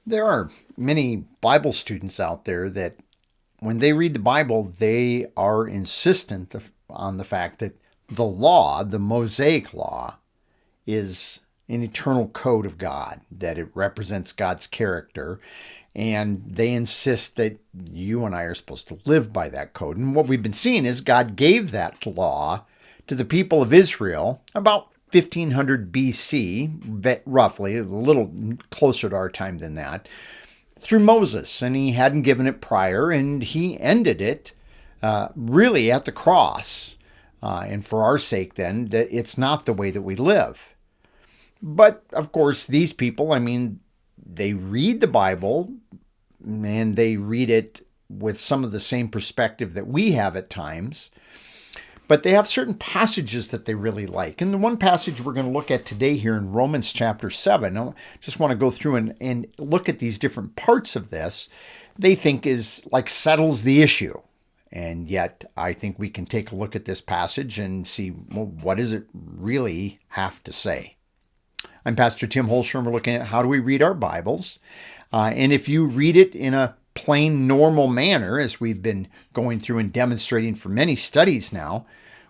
There are many Bible students out there that when they read the Bible, they are insistent on the fact that the law, the Mosaic law, is an eternal code of God, that it represents God's character. And they insist that you and I are supposed to live by that code. And what we've been seeing is God gave that law to the people of Israel about 1500 BC, roughly, a little closer to our time than that, through Moses. And he hadn't given it prior, and he ended it really at the cross. And for our sake, then, that it's not the way that we live. But, of course, these people, they read the Bible and they read it with some of the same perspective that we have at times. But they have certain passages that they really like. And the one passage we're going to look at today here in Romans chapter 7, I just want to go through and look at these different parts of this, they think is like settles the issue. And yet I think we can take a look at this passage and see, well, what does it really have to say? I'm Pastor Tim Holstrom. We're looking at how do we read our Bibles. And if you read it in a plain, normal manner, as we've been going through and demonstrating for many studies now,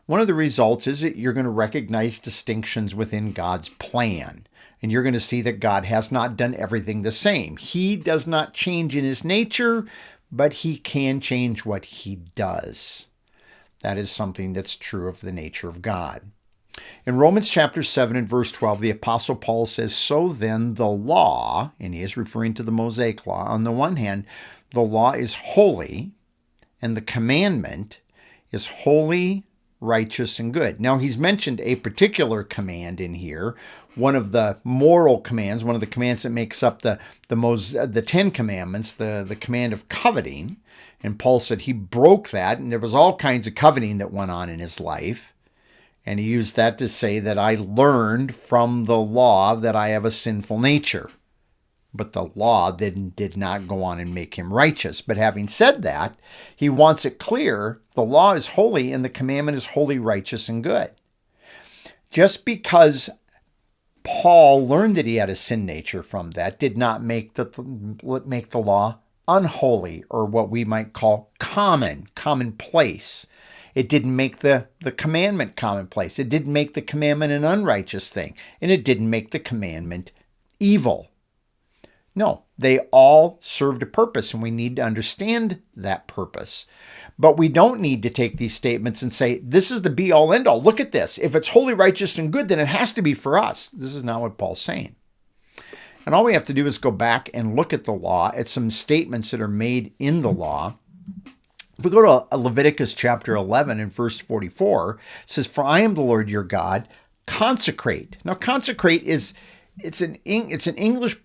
one of the results is that you're going to recognize distinctions within God's plan. And you're going to see that God has not done everything the same. He does not change in his nature, but he can change what he does. That is something that's true of the nature of God. In Romans chapter 7 and verse 12, the Apostle Paul says, "So then the law," and he is referring to the Mosaic law, on the one hand, the law is holy, and the commandment is holy, righteous, and good. Now, he's mentioned a particular command in here, one of the moral commands, one of the commands that makes up the Ten Commandments, the command of coveting. And Paul said he broke that, and there was all kinds of coveting that went on in his life. And he used that to say that I learned from the law that I have a sinful nature. But the law did not go on and make him righteous. But having said that, he wants it clear the law is holy and the commandment is holy, righteous, and good. Just because Paul learned that he had a sin nature from that did not make the law unholy, or what we might call commonplace. It didn't make the commandment commonplace. It didn't make the commandment an unrighteous thing. And it didn't make the commandment evil. No, they all served a purpose, and we need to understand that purpose. But we don't need to take these statements and say, this is the be-all, end-all. Look at this. If it's holy, righteous, and good, then it has to be for us. This is not what Paul's saying. And all we have to do is go back and look at the law, at some statements that are made in the law. If we go to Leviticus chapter 11 and verse 44, it says, "For I am the Lord your God, consecrate." Now, consecrate it's an English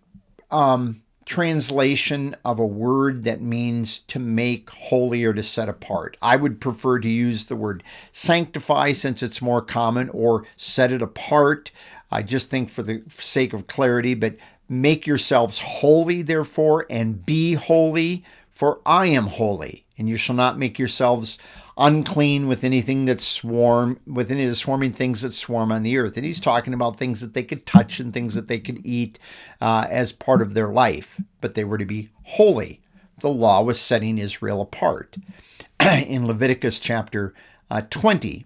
translation of a word that means to make holy or to set apart. I would prefer to use the word sanctify since it's more common, or set it apart. I just think for the sake of clarity, but make yourselves holy, therefore, and be holy, for I am holy. And you shall not make yourselves unclean with anything with any of the swarming things that swarm on the earth. And he's talking about things that they could touch and things that they could eat as part of their life. But they were to be holy. The law was setting Israel apart. In Leviticus chapter 20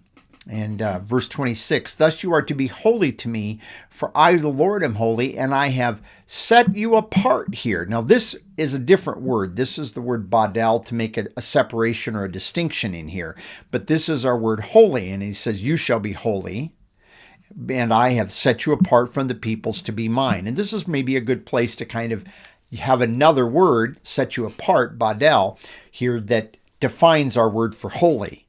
and verse 26, "Thus you are to be holy to me, for I, the Lord, am holy, and I have set you apart" here. Now, this is a different word. This is the word badal, to make a separation or a distinction in here. But this is our word holy, and he says, "You shall be holy, and I have set you apart from the peoples to be mine." And this is maybe a good place to kind of have another word, set you apart, badal, here, that defines our word for holy.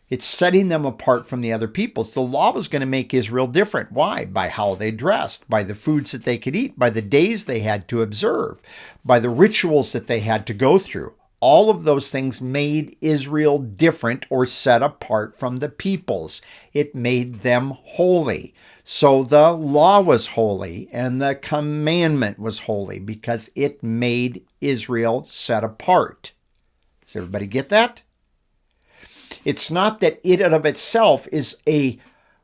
It's setting them apart from the other peoples. The law was going to make Israel different. Why? By how they dressed, by the foods that they could eat, by the days they had to observe, by the rituals that they had to go through. All of those things made Israel different or set apart from the peoples. It made them holy. So the law was holy and the commandment was holy because it made Israel set apart. Does everybody get that? It's not that it of itself is a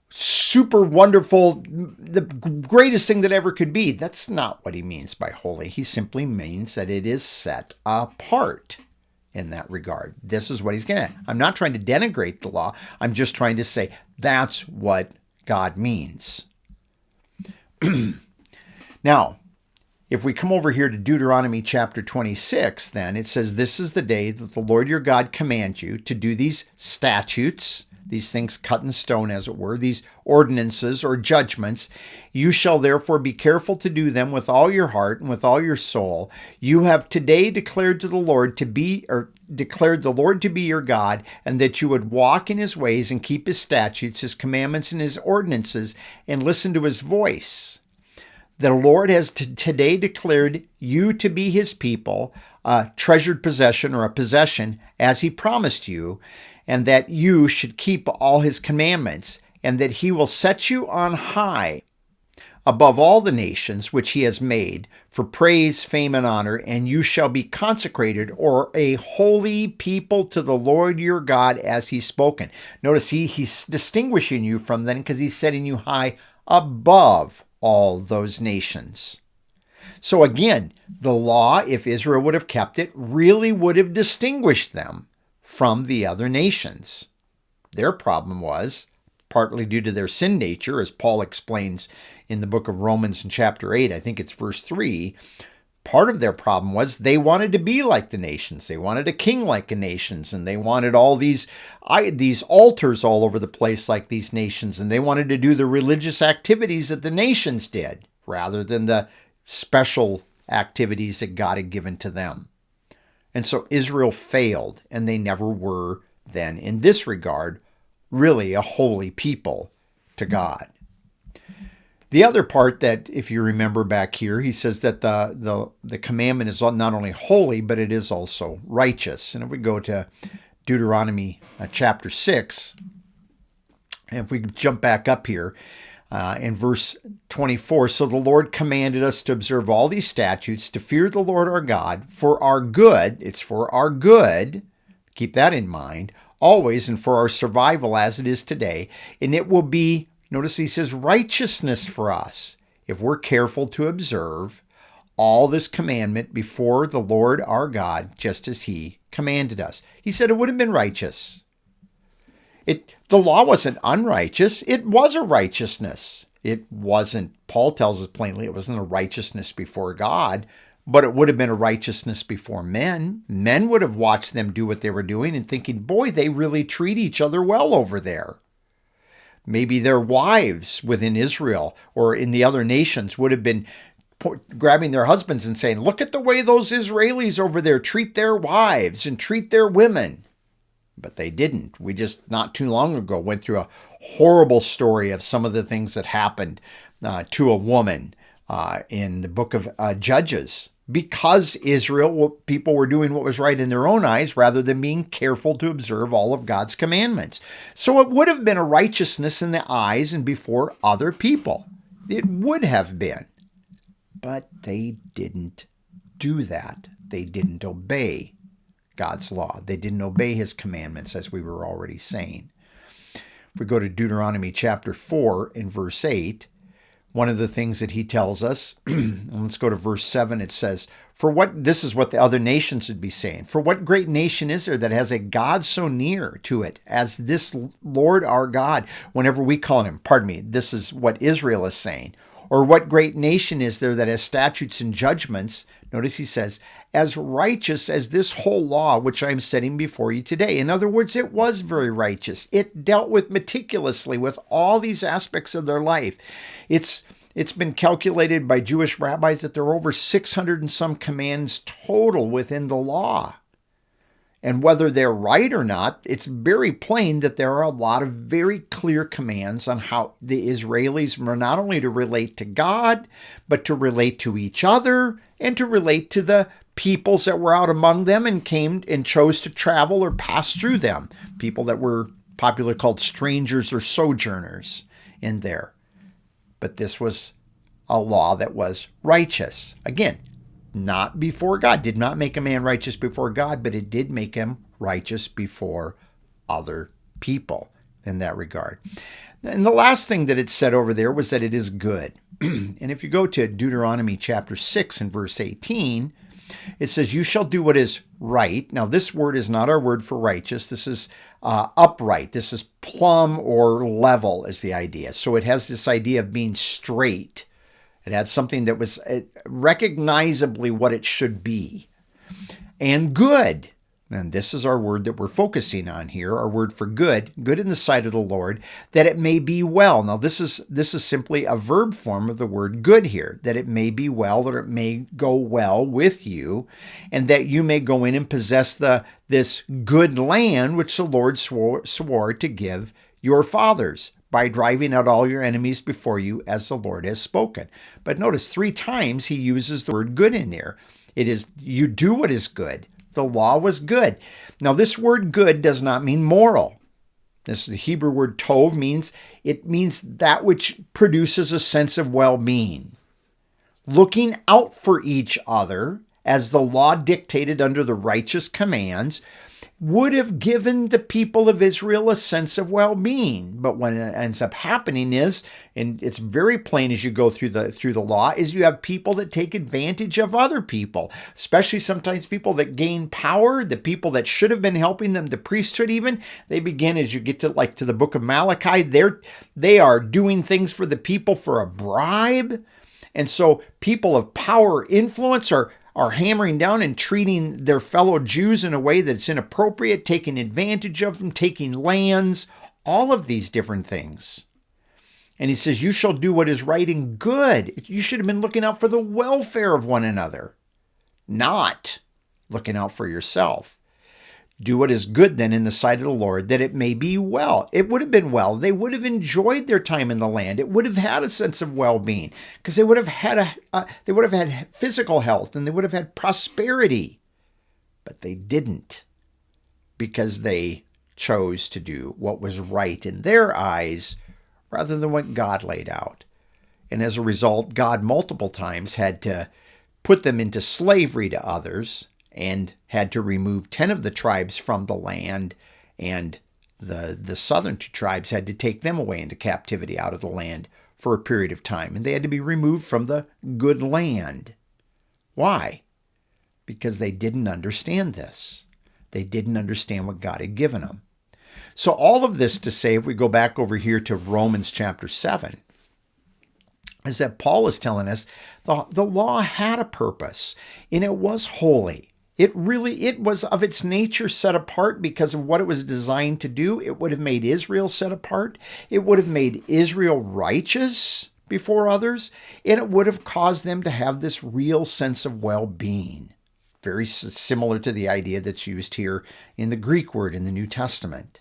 super wonderful, the greatest thing that ever could be. That's not what he means by holy. He simply means that it is set apart in that regard. This is what he's getting at. I'm not trying to denigrate the law. I'm just trying to say that's what God means. Now, if we come over here to Deuteronomy chapter 26, then it says, "This is the day that the Lord your God commands you to do these statutes," these things cut in stone, as it were, these ordinances or judgments. "You shall therefore be careful to do them with all your heart and with all your soul. You have today declared the Lord to be your God, and that you would walk in his ways and keep his statutes, his commandments, and his ordinances, and listen to his voice. The Lord has today declared you to be his people, a treasured possession or a possession, as he promised you, and that you should keep all his commandments, and that he will set you on high above all the nations which he has made, for praise, fame, and honor, and you shall be consecrated, or a holy people to the Lord your God, as he's spoken." Notice he's distinguishing you from them because he's setting you high above all those nations. So again, the law, if Israel would have kept it, really would have distinguished them from the other nations. Their problem was, partly due to their sin nature, as Paul explains in the book of Romans in chapter 8, I think it's verse 3, part of their problem was they wanted to be like the nations. They wanted a king like the nations, and they wanted all these altars all over the place like these nations, and they wanted to do the religious activities that the nations did, rather than the special activities that God had given to them. And so Israel failed, and they never were then, in this regard, really a holy people to God. The other part that, if you remember back here, he says that the commandment is not only holy, but it is also righteous. And if we go to Deuteronomy chapter 6, and if we jump back up here in verse 24, "So the Lord commanded us to observe all these statutes, to fear the Lord our God for our good," it's for our good, keep that in mind, always, "and for our survival as it is today. And it will be," notice he says, "righteousness for us if we're careful to observe all this commandment before the Lord our God, just as he commanded us." He said it would have been righteous. The law wasn't unrighteous. It was a righteousness. It wasn't, Paul tells us plainly, it wasn't a righteousness before God, but it would have been a righteousness before men. Men would have watched them do what they were doing and thinking, boy, they really treat each other well over there. Maybe their wives within Israel or in the other nations would have been grabbing their husbands and saying, "Look at the way those Israelis over there treat their wives and treat their women." But they didn't. We just not too long ago went through a horrible story of some of the things that happened to a woman in the book of Judges, because people were doing what was right in their own eyes rather than being careful to observe all of God's commandments. So it would have been a righteousness in the eyes and before other people. It would have been. But they didn't do that. They didn't obey God's law. They didn't obey his commandments, as we were already saying. If we go to Deuteronomy chapter 4 in verse 8, one of the things that he tells us, and let's go to verse 7, it says, this is what the other nations would be saying. "For what great nation is there that has a God so near to it as this Lord our God?" Whenever we call him, this is what Israel is saying. "Or what great nation is there that has statutes and judgments?" Notice he says, "as righteous as this whole law which I am setting before you today." In other words, it was very righteous. It dealt with meticulously with all these aspects of their life. It's been calculated by Jewish rabbis that there are over 600 and some commands total within the law. And whether they're right or not, it's very plain that there are a lot of very clear commands on how the Israelis were not only to relate to God, but to relate to each other and to relate to the peoples that were out among them and came and chose to travel or pass through them. People that were popularly called strangers or sojourners in there. But this was a law that was righteous. Again, not before God. Did not make a man righteous before God, but it did make him righteous before other people in that regard. And the last thing that it said over there was that it is good. And if you go to Deuteronomy chapter 6 and verse 18, it says, you shall do what is right. Now, this word is not our word for righteous. This is upright. This is plumb or level is the idea. So it has this idea of being straight. It had something that was recognizably what it should be. And good. And this is our word that we're focusing on here, our word for good, good in the sight of the Lord, that it may be well. Now, this is simply a verb form of the word good here, that it may be well, or it may go well with you, and that you may go in and possess this good land which the Lord swore to give your fathers by driving out all your enemies before you as the Lord has spoken. But notice 3 times he uses the word good in there. It is, you do what is good. The law was good. Now, this word good does not mean moral. This the Hebrew word tov means that which produces a sense of well-being. Looking out for each other as the law dictated under the righteous commands would have given the people of Israel a sense of well-being. But what ends up happening is, and it's very plain as you go through the law, is you have people that take advantage of other people, especially sometimes people that gain power, the people that should have been helping them, the priesthood even. They begin, as you get to the book of Malachi, they are doing things for the people for a bribe. And so people of power, influence are hammering down and treating their fellow Jews in a way that's inappropriate, taking advantage of them, taking lands, all of these different things. And he says, you shall do what is right and good. You should have been looking out for the welfare of one another, not looking out for yourself. Do what is good then in the sight of the Lord, that it may be well. It would have been well. They would have enjoyed their time in the land. It would have had a sense of well-being because they would have had physical health and they would have had prosperity. But they didn't, because they chose to do what was right in their eyes rather than what God laid out. And as a result, God multiple times had to put them into slavery to others and had to remove 10 of the tribes from the land, and the southern 2 tribes had to take them away into captivity out of the land for a period of time, and they had to be removed from the good land. Why? Because they didn't understand this. They didn't understand what God had given them. So all of this to say, if we go back over here to Romans chapter 7, is that Paul is telling us the law had a purpose, and it was holy. It was of its nature set apart because of what it was designed to do. It would have made Israel set apart. It would have made Israel righteous before others. And it would have caused them to have this real sense of well-being. Very similar to the idea that's used here in the Greek word in the New Testament.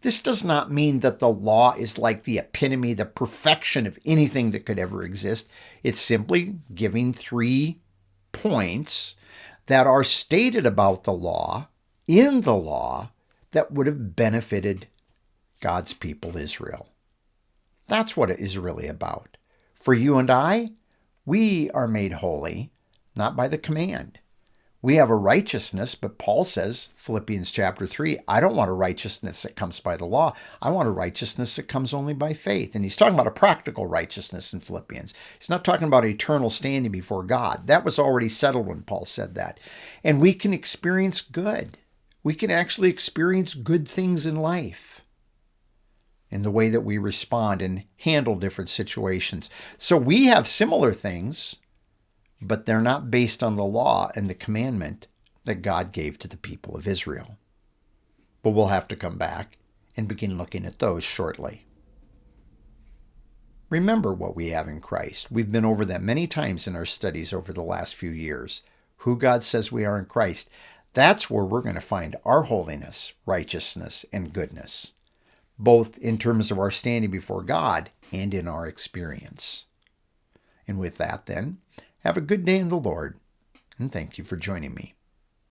This does not mean that the law is like the epitome, the perfection of anything that could ever exist. It's simply giving 3 points that are stated about the law, in the law, that would have benefited God's people, Israel. That's what it is really about. For you and I, we are made holy, not by the command. We have a righteousness, but Paul says, Philippians chapter 3, I don't want a righteousness that comes by the law. I want a righteousness that comes only by faith. And he's talking about a practical righteousness in Philippians. He's not talking about eternal standing before God. That was already settled when Paul said that. And we can experience good. We can actually experience good things in life in the way that we respond and handle different situations. So we have similar things, but they're not based on the law and the commandment that God gave to the people of Israel. But we'll have to come back and begin looking at those shortly. Remember what we have in Christ. We've been over that many times in our studies over the last few years. Who God says we are in Christ. That's where we're going to find our holiness, righteousness, and goodness, both in terms of our standing before God and in our experience. And with that then, have a good day in the Lord, and thank you for joining me.